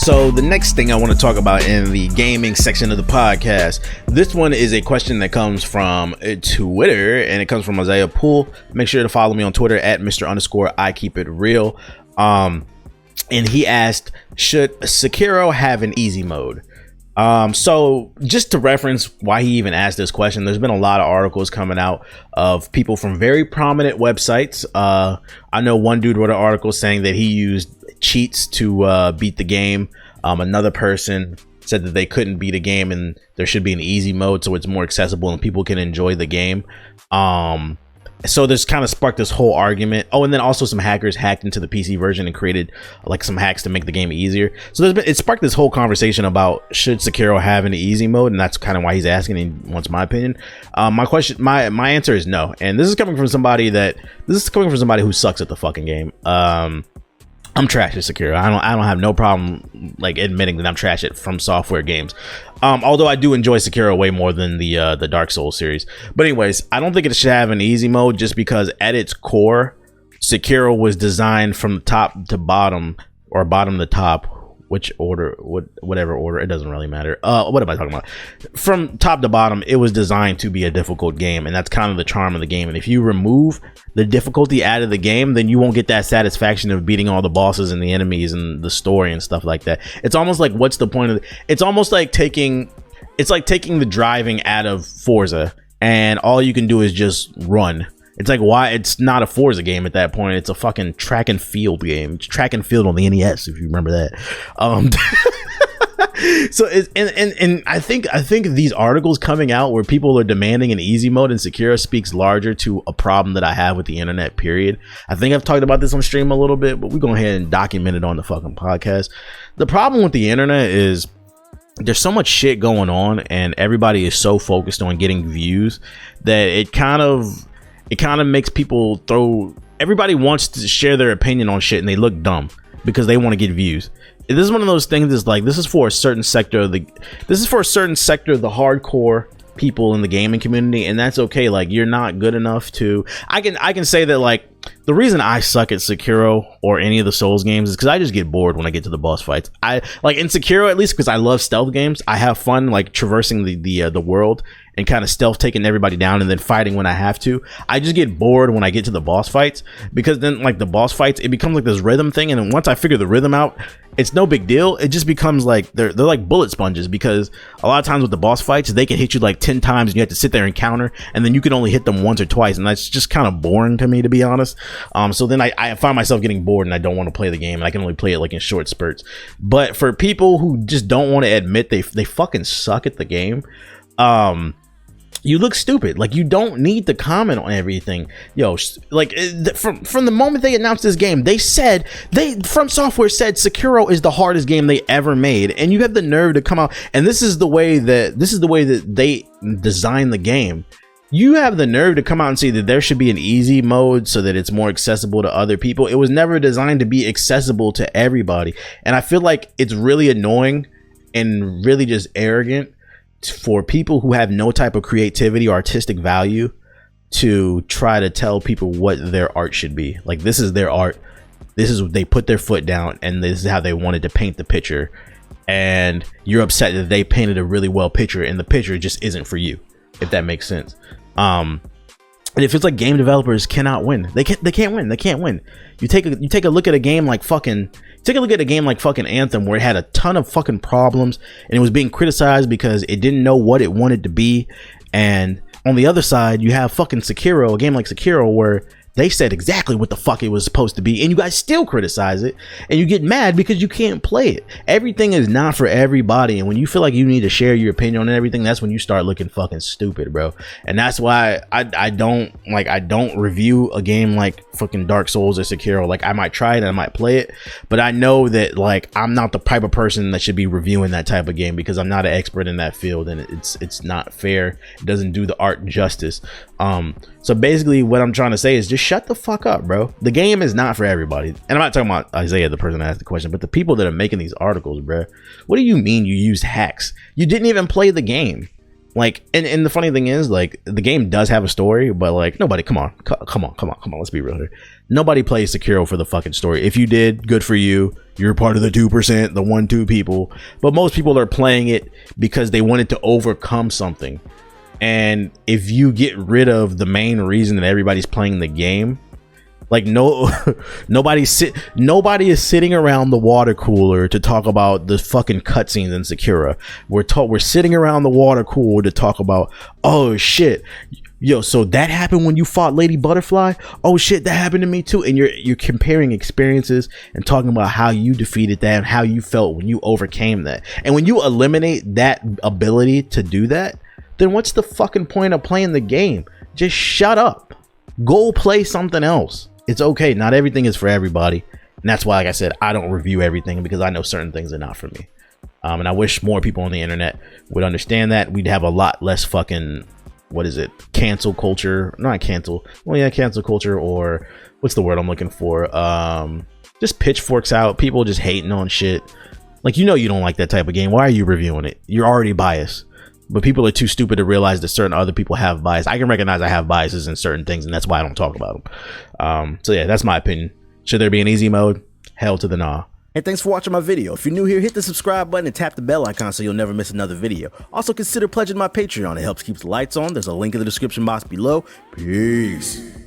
So the next thing I want to talk about in the gaming section of the podcast, this one is a question that comes from Twitter, and it comes from Isaiah Poole. Make sure to follow me on Twitter at Mr_I keep it real. And he asked, should Sekiro have an easy mode? So just to reference why he even asked this question, there's been a lot of articles coming out of people from very prominent websites. I know one dude wrote an article saying that he used cheats to beat the game. Another person said that they couldn't beat a game and there should be an easy mode so it's more accessible and people can enjoy the game. So this kind of sparked this whole argument. Oh, and then also some hackers hacked into the PC version and created like some hacks to make the game easier. So it sparked this whole conversation about should Sekiro have an easy mode, and that's kind of why he's asking. He wants my opinion. My answer is no. And this is coming from somebody who sucks at the fucking game. I'm trash at Sekiro. I don't have no problem like admitting that I'm trash at From Software games. Although I do enjoy Sekiro way more than the Dark Souls series. But anyways, I don't think it should have an easy mode just because at its core, Sekiro was designed from top to bottom, or bottom to top, which order, whatever order, it doesn't really matter. What am I talking about? From top to bottom, it was designed to be a difficult game, and that's kind of the charm of the game. And if you remove the difficulty out of the game, then you won't get that satisfaction of beating all the bosses and the enemies and the story and stuff like that. It's almost like, what's the point of it? It's almost like taking the driving out of Forza, and all you can do is just run. It's like, why? It's not a Forza game at that point. It's a fucking track and field game. It's track and field on the NES, if you remember that. So it's, and I think these articles coming out where people are demanding an easy mode in Sekiro speaks larger to a problem that I have with the internet, period. I think I've talked about this on stream a little bit, but we're going ahead and document it on the fucking podcast. The problem with the internet is there's so much shit going on, and everybody is so focused on getting views that it kind of makes people everybody wants to share their opinion on shit, and they look dumb because they want to get views. This is one of those things that's like, this is for a certain sector of the hardcore people in the gaming community, and that's okay. Like, you're not good enough to, I can say that, like, the reason I suck at Sekiro or any of the Souls games is because I just get bored when I get to the boss fights. I like in Sekiro, at least, because I love stealth games, I have fun like traversing the world and kind of stealth taking everybody down and then fighting when I have to. I just get bored when I get to the boss fights, because then like the boss fights, it becomes like this rhythm thing, and then once I figure the rhythm out, it's no big deal. It just becomes like they're like bullet sponges, because a lot of times with the boss fights, they can hit you like 10 times and you have to sit there and counter, and then you can only hit them once or twice, and that's just kind of boring to me, to be honest. So then I find myself getting bored and I don't want to play the game, and I can only play it like in short spurts. But for people who just don't want to admit they fucking suck at the game, you look stupid. Like, you don't need to comment on everything. Yo, like, from the moment they announced this game, From Software said Sekiro is the hardest game they ever made, and you have the nerve to come out, and this is the way that they designed the game. You have the nerve to come out and say that there should be an easy mode so that it's more accessible to other people. It was never designed to be accessible to everybody, and I feel like it's really annoying and really just arrogant for people who have no type of creativity or artistic value to try to tell people what their art should be. Like, this is their art. This is what they put their foot down, and this is how they wanted to paint the picture. And you're upset that they painted a really well picture and the picture just isn't for you, if that makes sense. And if it's like game developers cannot win, they can't win. You take a look at a game like fucking Anthem, where it had a ton of fucking problems and it was being criticized because it didn't know what it wanted to be. And on the other side, you have fucking Sekiro, a game like Sekiro, where they said exactly what the fuck it was supposed to be, and you guys still criticize it, and you get mad because you can't play it. Everything is not for everybody, and when you feel like you need to share your opinion on everything, that's when you start looking fucking stupid, bro. And that's why I don't review a game like fucking Dark Souls or Sekiro. Like, I might try it and I might play it, but I know that, like, I'm not the type of person that should be reviewing that type of game, because I'm not an expert in that field, and it's not fair. It doesn't do the art justice. So basically what I'm trying to say is just shut the fuck up, bro. The game is not for everybody. And I'm not talking about Isaiah, the person that asked the question, but the people that are making these articles, bro. What do you mean you used hacks? You didn't even play the game. Like, and the funny thing is, like, the game does have a story, but like, nobody, come on, let's be real here. Nobody plays Sekiro for the fucking story. If you did, good for you. You're part of the 2%, the 1-2 people. But most people are playing it because they wanted to overcome something. And if you get rid of the main reason that everybody's playing the game, like nobody is sitting around the water cooler to talk about the fucking cutscenes in Sekiro. We're sitting around the water cooler to talk about, oh shit, yo, so that happened when you fought Lady Butterfly? Oh shit, that happened to me too. And you're comparing experiences and talking about how you defeated that and how you felt when you overcame that. And when you eliminate that ability to do that, then what's the fucking point of playing the game? Just shut up. Go play something else. It's okay. Not everything is for everybody. And that's why, like I said, I don't review everything because I know certain things are not for me. And I wish more people on the internet would understand that. We'd have a lot less fucking, what is it? Cancel culture. Not cancel. Well, yeah, cancel culture, or what's the word I'm looking for? Just pitchforks out. People just hating on shit. Like, you know, you don't like that type of game. Why are you reviewing it? You're already biased. But people are too stupid to realize that certain other people have bias. I can recognize I have biases in certain things, and that's why I don't talk about them. So yeah, that's my opinion. Should there be an easy mode? Hell to the nah. And thanks for watching my video. If you're new here, hit the subscribe button and tap the bell icon so you'll never miss another video. Also, consider pledging my Patreon. It helps keep the lights on. There's a link in the description box below. Peace.